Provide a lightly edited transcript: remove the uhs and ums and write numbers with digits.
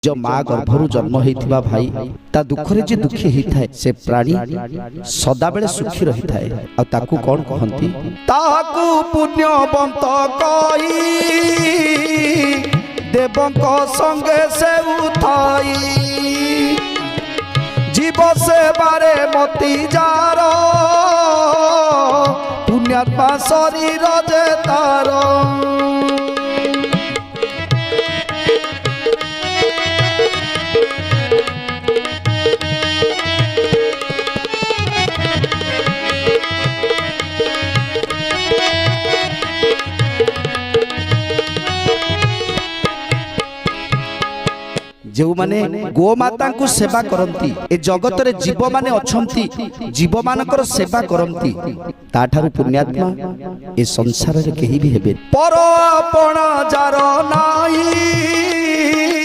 जो माँ गर्भरु जन्म होता भाई ता दुखरे जे दुखी होता है से प्राणी सदा बेले सुखी रही थाए आ ताकू कौन कहंती ताकू पुण्यवंत कई देवंक संगे से उठाई जीव से बारे मती जार पुण्यात्मा शरीर जे तार जो माने गोमाता को सेवा करती ए जगत रे जीव माने अछंती जीव मानकर सेवा करती ताठारु पुण्यात्मा ए संसार रे केही भी हेबे पर आपण जार नाही